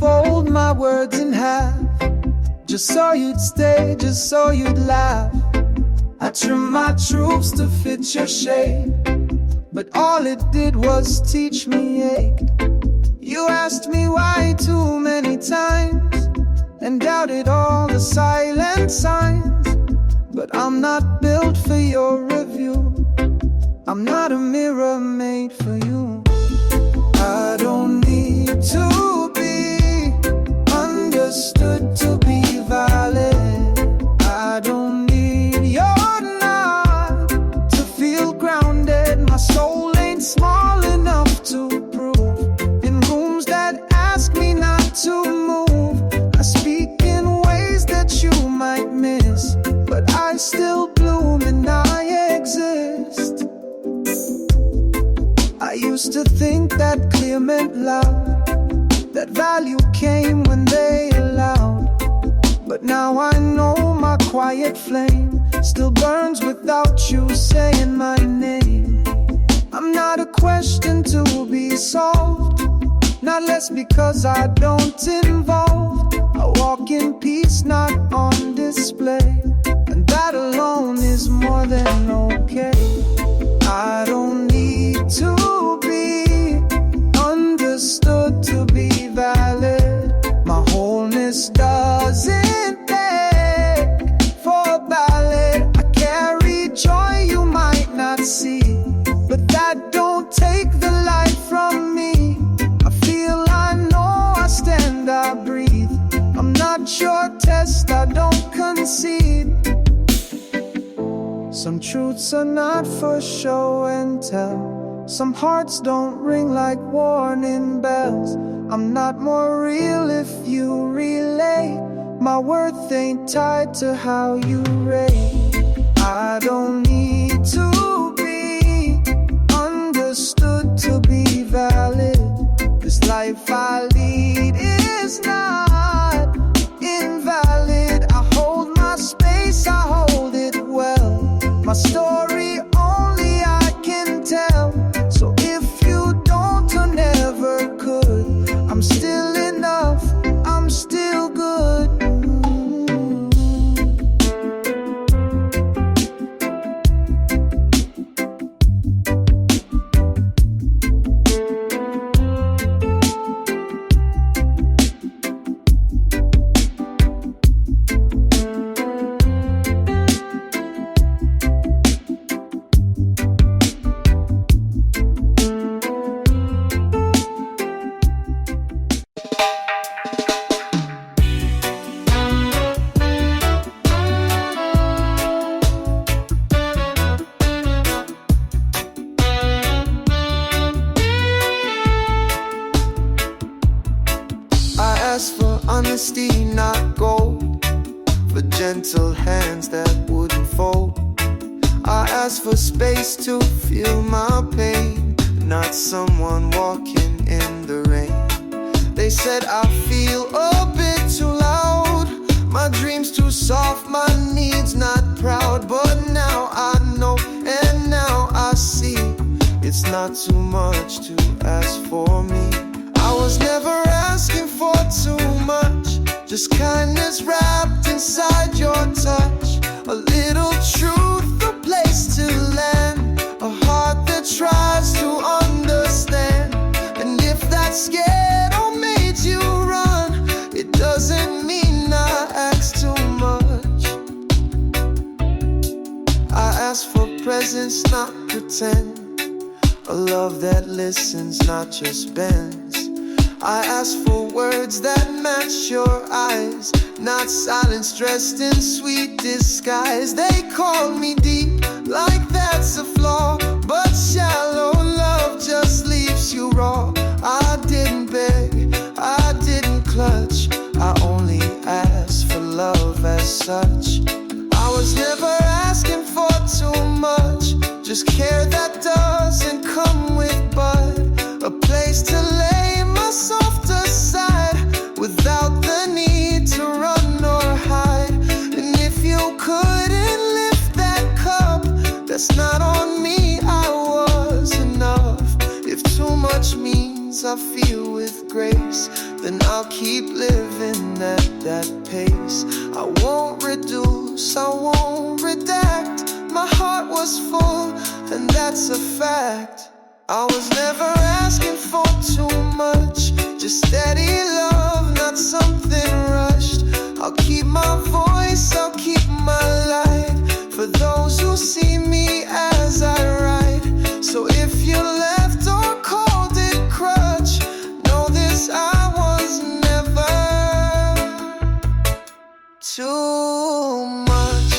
fold my words in half, just so you'd stay, just so you'd laugh. I trim my troops to fit your shape, but all it did was teach me ache. You asked me why too many times, and doubted all the silent signs. But I'm not built for your review, I'm not a mirror made for you. I don't need to be understood to be valid. I don't need your nod to feel grounded. My soul ain't small enough to prove in rooms that ask me not to move. I speak in ways that you might miss, but I still bloom and I exist. I used to think that clear meant loud, that value came when they allowed. But now I know my quiet flame still burns without you saying my name. I'm not a question to be solved, not less because I don't involve. I walk in peace, not on display, and that alone is more than okay. I don't need to be understood to be valid. My wholeness doesn't beg for a ballad. I carry joy you might not see, but that don't take the light from me. I feel, I know, I stand, I breathe. I'm not your test, I don't concede. Some truths are not for show and tell. Some hearts don't ring like warning bells. I'm not more real if you relate. My worth ain't tied to how you rate. I don't need to be understood to be valid. This life I lead is not invalid. I hold my space, I hold it well. My story only I can tell. So if you don't or never could, I'm still enough, I'm still good. Honesty, not gold, for gentle hands that wouldn't fold. I ask for space to feel my pain, not someone walking in the rain. They said I feel a bit too loud, my dreams too soft, my needs not proud. But now I know, and now I see, it's not too much to ask for me. I was never asking for too much, just kindness wrapped inside your touch. A little truth, a place to land, a heart that tries to understand. And if that scared or made you run, it doesn't mean I ask too much. I ask for presence, not pretend, a love that listens, not just bends. I ask for words that match your eyes, not silence dressed in sweet disguise. They call me deep, like that's a flaw, but shallow love just leaves you raw. I didn't beg, I didn't clutch, I only asked for love as such. I was never asking for too much, just care that doesn't come with but a place to lay my softer side without the need to run or hide. And if you couldn't lift that cup, that's not on me, I was enough. If too much means I feel with grace, then I'll keep living at that pace. I won't reduce, I won't redact. My heart was full, and that's a fact. I was never asking for too much, just steady love, not something rushed. I'll keep my voice, I'll keep my light, for those who see me as I write. So if you left or called it crutch, know this, I was never too much.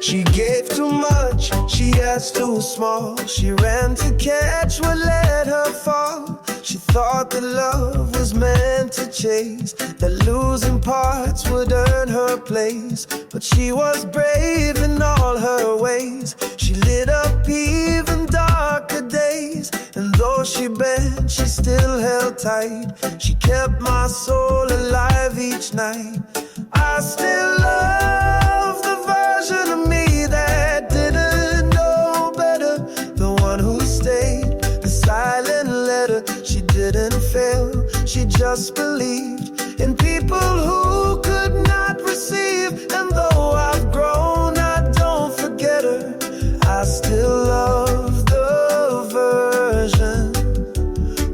She gave too much, she asked too small. She ran to catch what let her fall. She thought that love was meant to chase, that losing parts would earn her place. But she was brave in all her ways. She lit up even darker days, and though she bent, she still held tight. She kept my soul alive each night. I still love the version of me that didn't know better, the one who stayed, the silent letter. She didn't fail, she just believed in people who could not receive. And though I've grown, I don't forget her. I still love the version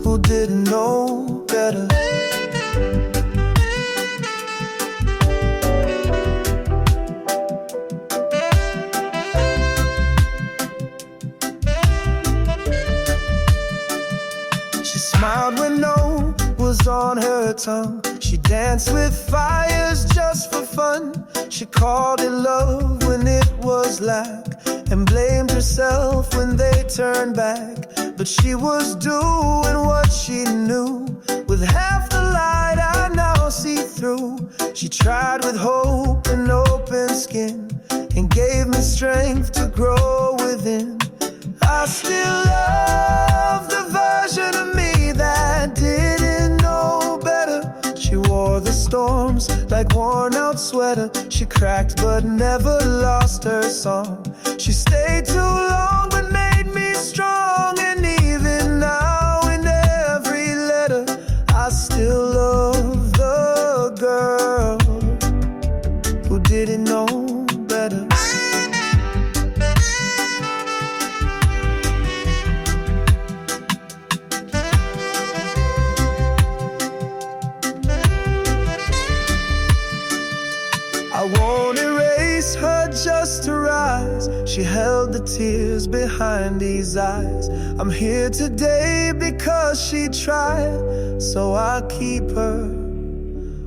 who didn't know better. She smiled when no was on her tongue. She danced with fires just for fun. She called it love when it was lack, and blamed herself when they turned back. But she was doing what she knew. With half the light I now see through. She tried with hope and open skin, and gave me strength to grow within. I still love the version of me that didn't know better. She wore the storms like worn out sweater. She cracked but never lost her song. She stayed too long but made me strong. And even now in every letter, I still love the girl who didn't know better. I won't erase her just to rise. She held the tears behind these eyes. I'm here today because she tried, so I keep her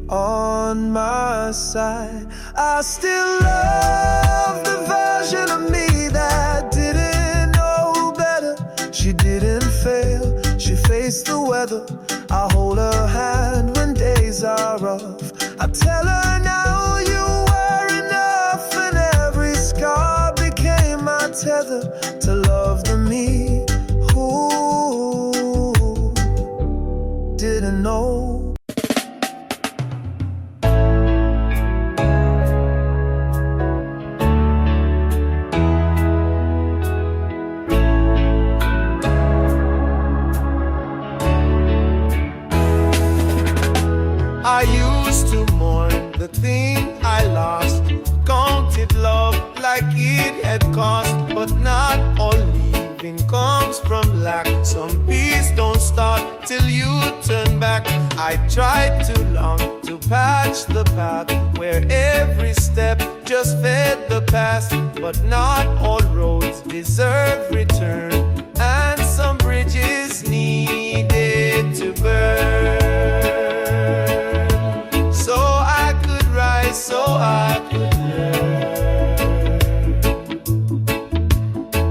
on my side. I still love the version of me that didn't know better. She didn't fail, she faced the weather. I hold her hand when days are rough. I tell her now you were enough, and every scar became my tether to love the me who didn't know. I used to mourn the thing I lost, counted love like it had cost, but not only living comes from lack. Some peace don't start till you turn back. I tried too long to patch the path where every step just fed the past. But not all roads deserve return, and some bridges needed to burn, so I could rise, so I could learn.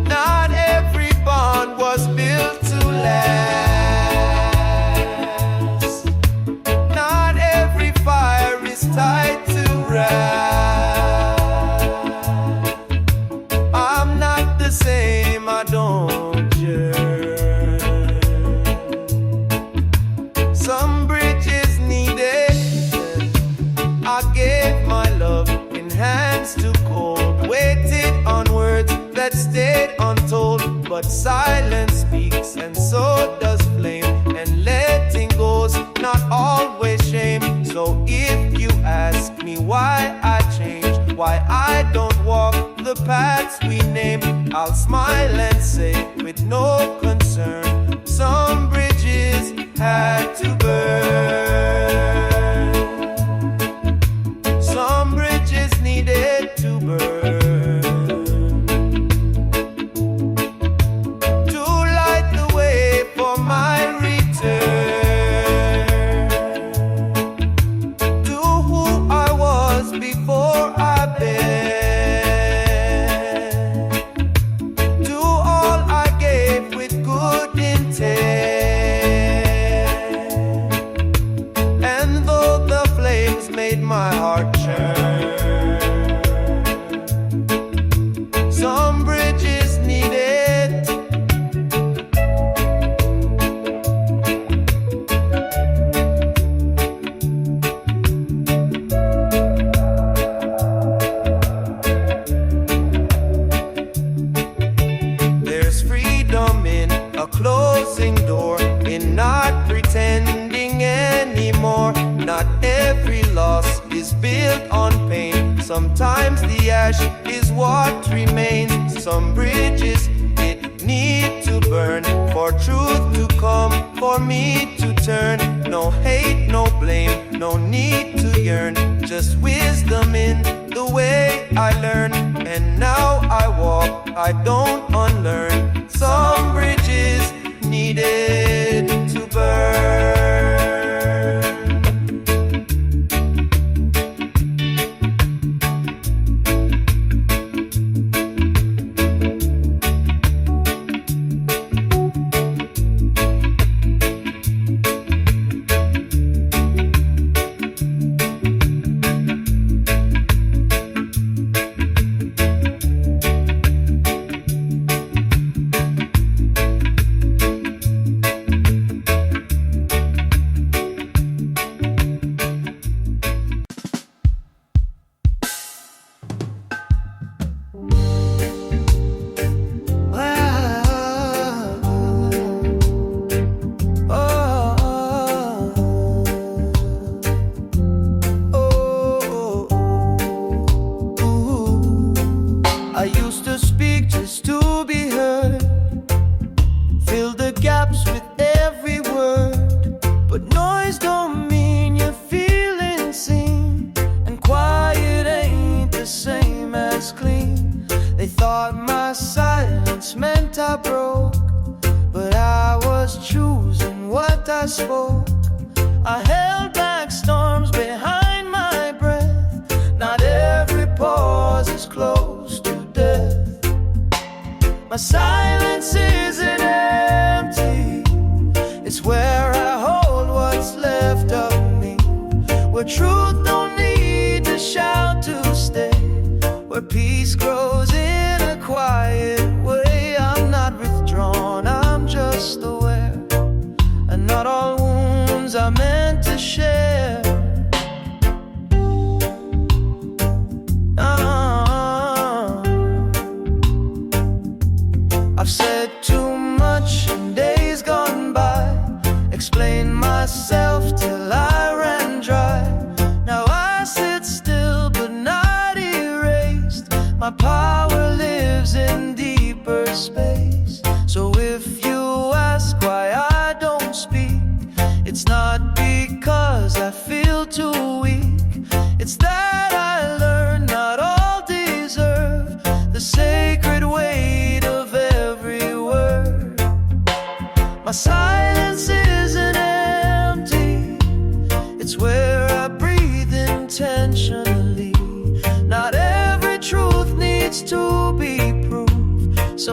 Not every bond was built to last. Not every fire is tied to wrath. I'm not the same, I don't yearn. Some bridges needed. I gave my love in hands too cold, waited on words that stayed untold. But silence speaks, and so does flame, and letting go's not always shame. So if you ask me why I changed, why I don't walk the paths we name, I'll smile and say with no concern, some bridges had to burn. Some bridges needed to burn, to light the way for my return to who I was before I bent, to all I gave with good intent. And though the flames made my heart churn, some bridges needed. There's freedom in a closing door, in not pretending anymore. Not every loss is built on pain. Sometimes the ash is what remains. Some bridges it need to burn, for truth to come, for me to turn. No hate, no blame, no need to yearn, just wisdom in the way I learn. And now I walk, I don't unlearn. Some bridges needed to burn. I used to speak just to be heard, fill the gaps with every word. But noise don't mean you're feeling seen, and quiet ain't the same as clean. They thought my silence meant I broke, but I was choosing what I spoke. I held back storms behind my breath. Not every pause is close to death. My silence isn't empty, it's where I hold what's left of me, where truth don't need to shout to stay, where peace grows in a quiet way. I'm not withdrawn, I'm just aware, and not all wounds are meant to share. I've said too much in days gone by, explained myself till I ran dry. Now I sit still but not erased. My power lives in deeper space.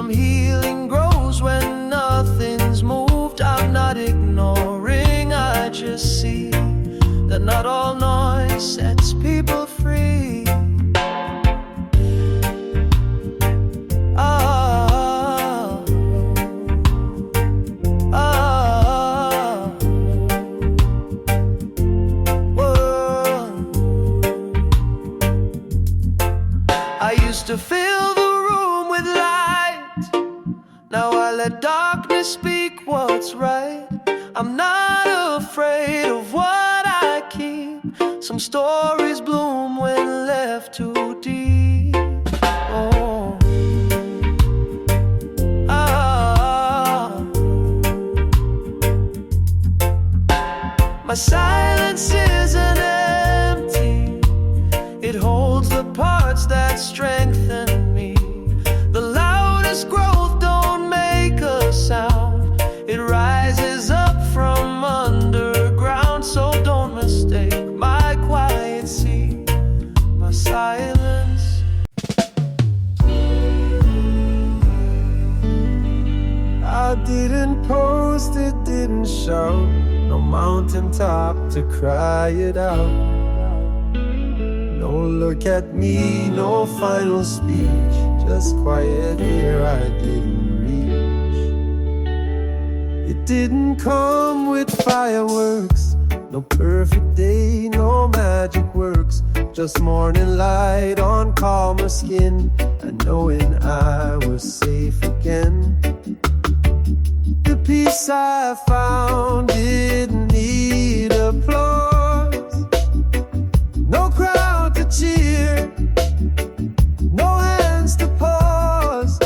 some healing grows when nothing's moved. I'm not ignoring, I just see that not all noise sets people free. I used to fill the room with light. Now I let darkness speak what's right. I'm not afraid of what I keep. Some stories bloom when left too deep. Oh. My silence isn't empty. It holds the parts that strengthen me. The loudest growth don't make a sound. It rises up from underground. So don't mistake my quiet seed, my silence. I didn't post, it didn't show. No mountaintop to cry it out. No look at me, no final speech. Just quiet here I didn't reach. It didn't come with fireworks. No perfect day, no magic works. Just morning light on calmer skin, and knowing I was safe again. The peace I found didn't need applause. No crowd to cheer, no hands to pause.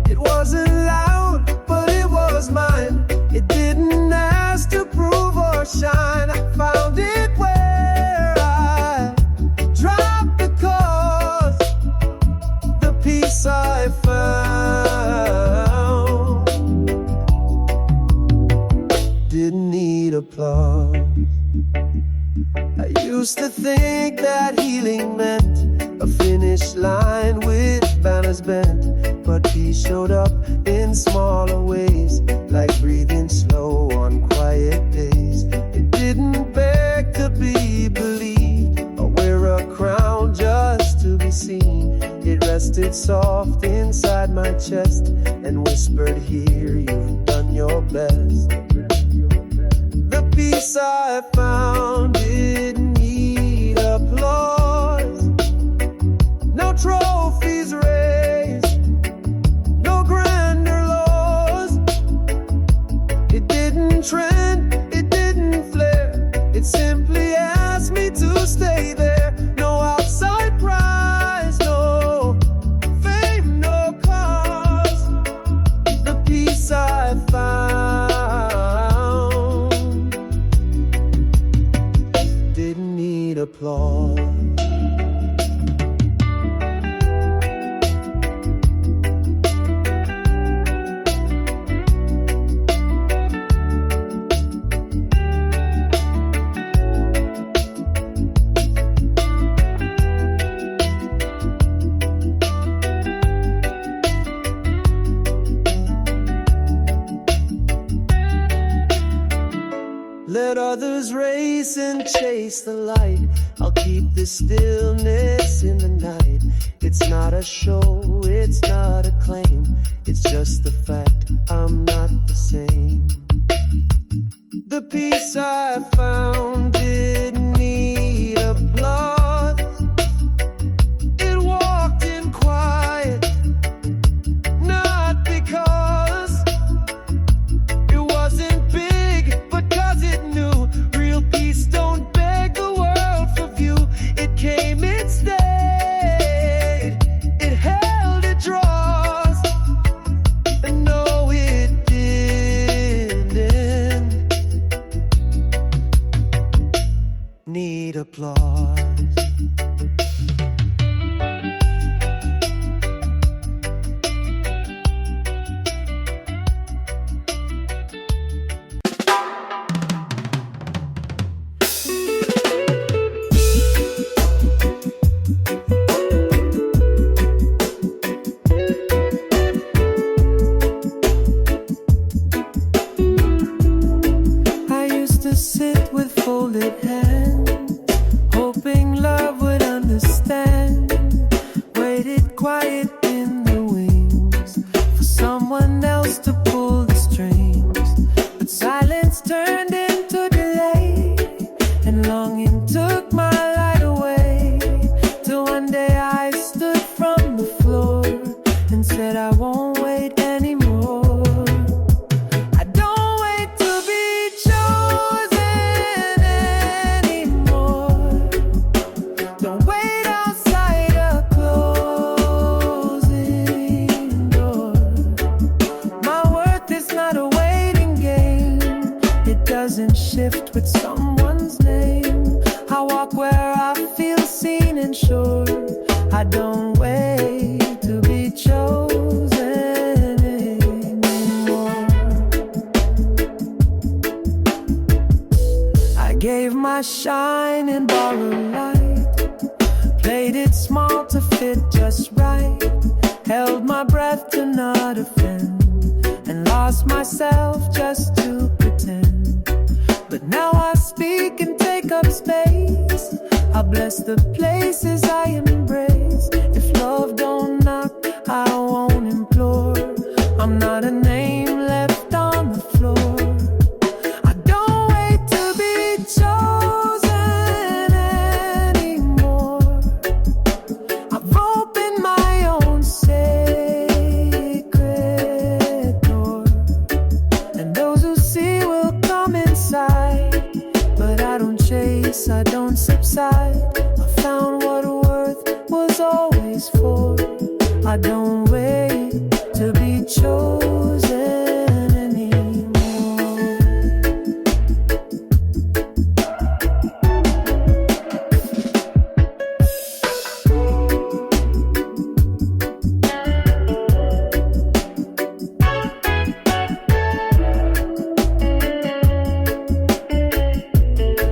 It wasn't loud, but it was mine. It didn't ask to prove or shine. I found it where I dropped the cause. The peace I found didn't need applause. I used to think that healing meant a finish line with banners bent, but peace showed up in smaller ways, like breathing slow on quiet days. It didn't beg to be believed or wear a crown just to be seen. It rested soft inside my chest and whispered, here, you've done your best. The peace I found didn't need applause. No trophies raised, no grander laws. It didn't trend, it didn't flare. It simply asked me to stay there. No outside prize, no fame, no cause. The peace I found didn't need applause. Let others race and chase the light. I'll keep the stillness in the night. It's not a show, it's not a claim. It's just the fact I'm not the same. The peace I found didn't need applause. It walked in quiet, not because it wasn't big, but cause it knew real peace don't beg the world for view. It came, it stayed, it held, it draws. And no, it didn't need applause. supposed to pull the strings, but silence turned into delay, and longing took my light away. Till one day I stood from the floor and said I won't wait anymore. I don't wait to be chosen anymore. Don't wait outside a closing door. My worth is not a waiting game. It doesn't shift with someone's name. I walk where I feel seen and sure. I don't wait to be chosen anymore. I gave my shine and borrowed light, played it small to fit just right, held my breath to not offend, and lost myself just to pretend. But now I speak and take up space. I bless the places I embrace. If love don't knock, I won't implore. I'm not a name left on the floor. I don't wait to be chosen anymore. I've opened my own sacred door, and those who see will come inside. But I don't chase, I don't subside. I found what worth was always for. I don't wait to be chosen anymore.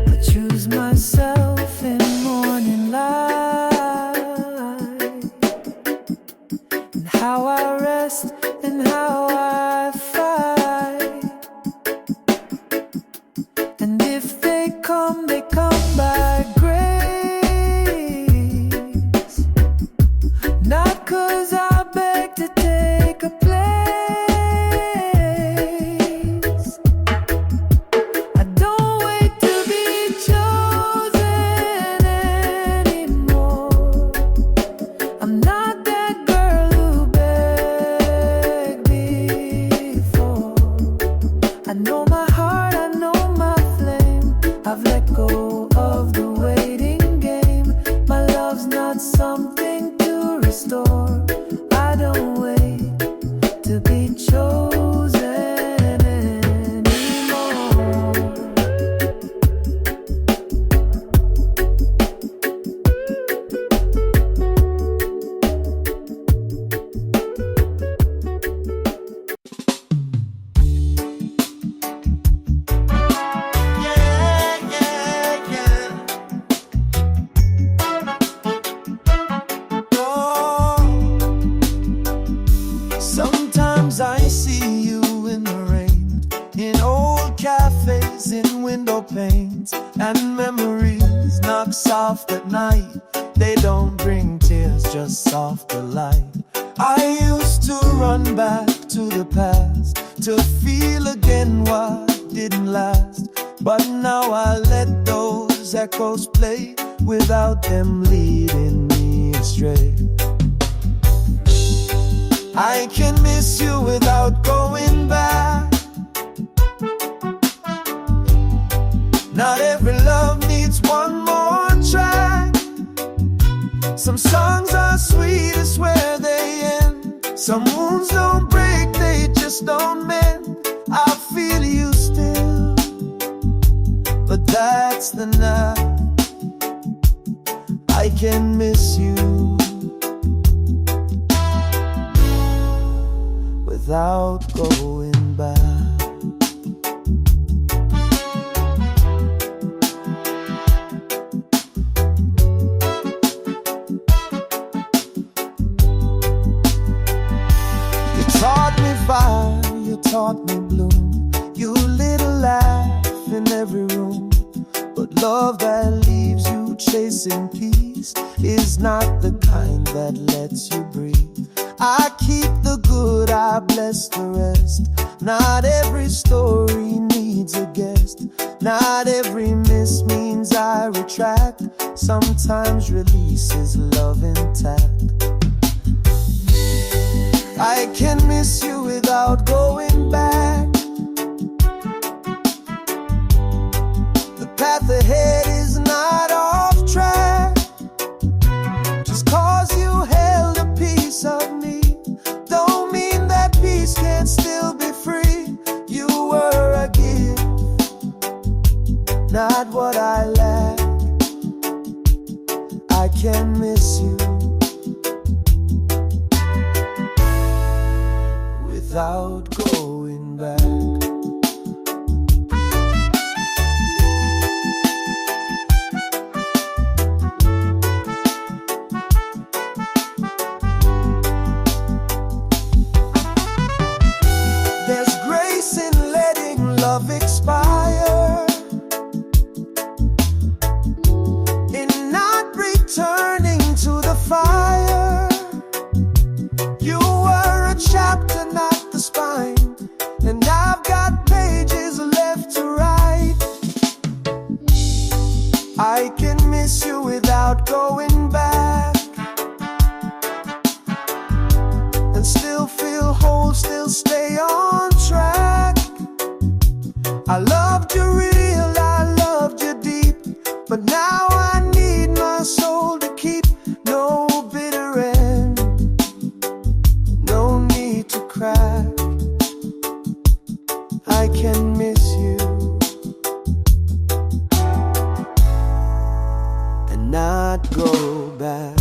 I choose myself in morning light, and how I rest and how I fight. And if they come by grace, not 'cause I beg to take a place. I don't wait to be chosen anymore. I'm not that girl who begged before. I know my heart, I know my flame. I've let go of the waiting game. My love's not something to restore. I don't wait to be chosen anymore. Sometimes I see you in the rain, in old cafes, in window panes, and memories knock soft at night. They don't bring tears, just softer light. I used to run back to the past, to feel again what didn't last. But now I let those echoes play, without them leading me astray. I can miss you without going back. Not every love needs one more track. Some songs are sweetest where they end. Some wounds don't break, they just don't mend. I feel you still, but that's the night. I can miss you without going back. You taught me fire, you taught me bloom. You lit a laugh in every room. But love that leaves you chasing peace is not the kind that lets you breathe. I keep the good I bless the rest. Not every story needs a guest. Not every miss means I retract. Sometimes release is love intact. I can miss you without going back. The path ahead is not off track. Just cause you held a piece of me don't mean that peace can't still be free. You were a gift, not what I lack. I can miss you without going back. There's grace in letting love expire, in not returning to the fire. You were a chapter, not the spine, and I've got pages left to write. I can miss you without going back, and still feel whole, still stay on track. I loved you real, I loved you deep, but now I need my soul to keep. No bitter end, no need to crack. I can miss you and not go back.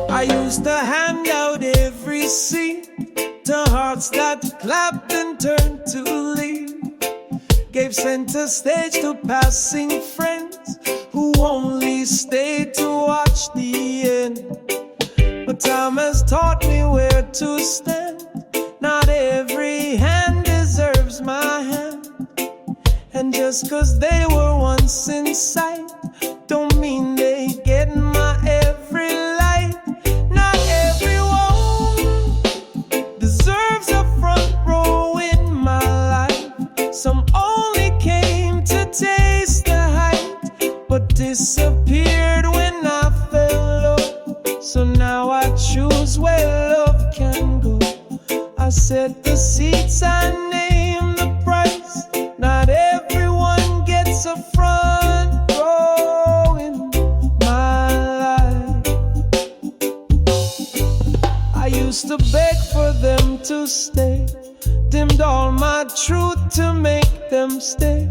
I used to hand out every seat to hearts that clapped and turned to leave. Gave center stage to passing friends who only stayed to watch the end. But time has taught me where to stand. Not every hand deserves my hand. And just 'cause they were once in sight don't mean they get my every light. Not everyone deserves a front row in my life. Some only came to taste the height, but disappeared when I fell low. So now I choose where love can go. I set the seats, I name the price. Not everyone gets a front row in my life. I used to beg for them to stay, dimmed all my truth to make them stay.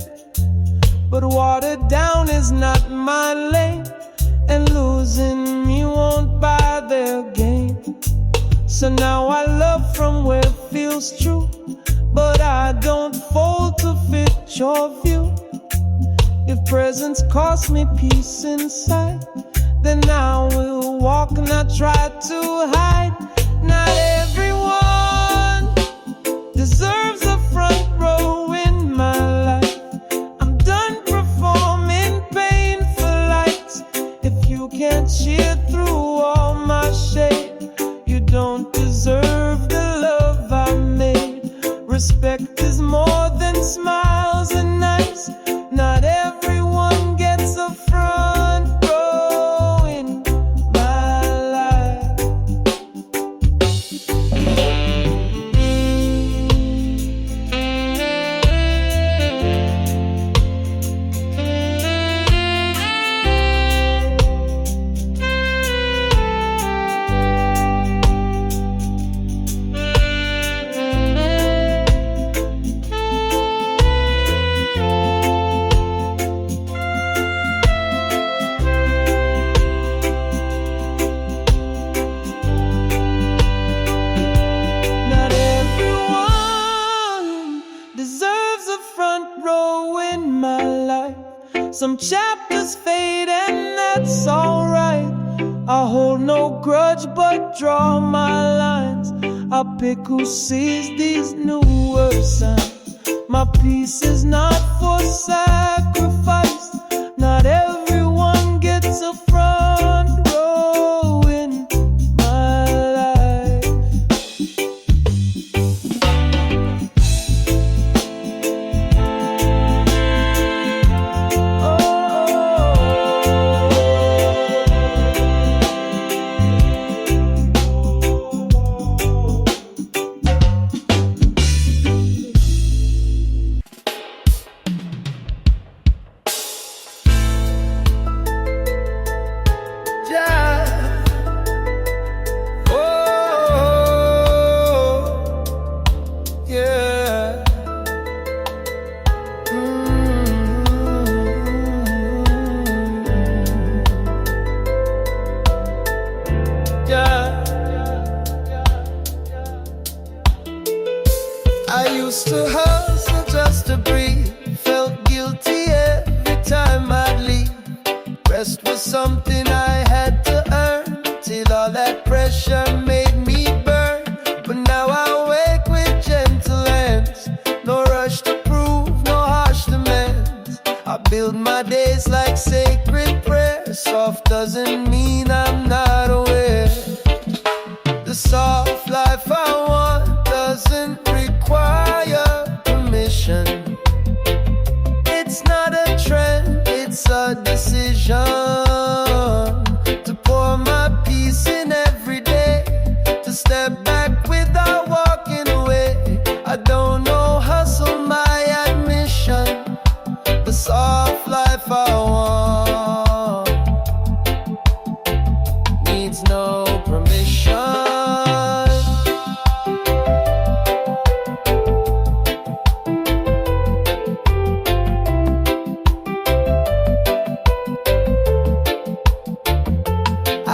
But watered down is not my lane, and losing me won't buy their game. So now I love from where it feels true, but I don't fold to fit your view. If presence costs me peace inside, then I will walk, not try to hide. Not everyone deserves a front row in my life. I'm done performing painful lights. If you can't cheer through all my shade, you don't deserve the love I made. Respect is more than smiles and nights. Not everyone gets a front row in my life. my life. Some chapters fade and that's alright. I hold no grudge but draw my lines. I pick who sees these newer signs. My peace is not for sacrifice. Not everyone gets a front row in my life. I used to hustle just to breathe. Felt guilty every time I'd leave. Rest was something I had to earn, till all that pressure made me burn. But now I wake with gentle hands. No rush to prove, no harsh demands. I build my days like sacred prayer. Soft doesn't mean I'm not aware. The soft life I want doesn't require permission. It's not a trend, it's a decision. To pour my peace in every day, to step back without walking away. I don't know hustle, my admission. The soft life I want needs no permission.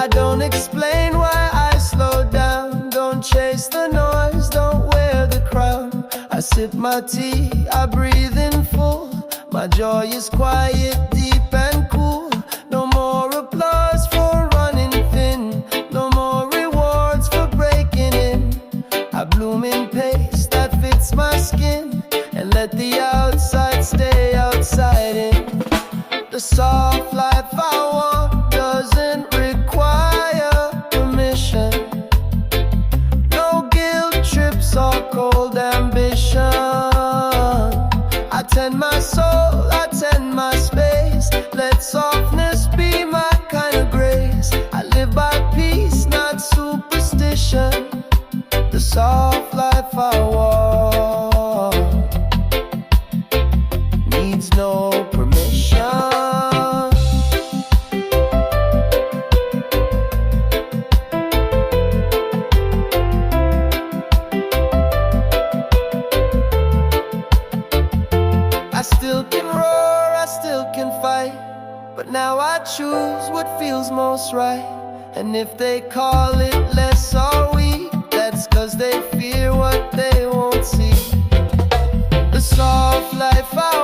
I don't explain why I slow down. Don't chase the noise, don't wear the crown. I sip my tea, I breathe in full. My joy is quiet, deep and cool. No more applause for running thin. No more rewards for breaking in. I bloom in pace that fits my skin, and let the outside stay outside in. The soft life I want doesn't require permission. No guilt trips or cold ambition. I tend my soul, I tend my space. Let softness be my kind of grace. I live by peace, not superstition. The soft life I want needs no permission. I still can roar, I still can fight, but now I choose what feels most right. And if they call it less or weak, that's 'cause they fear what they won't see. The soft life I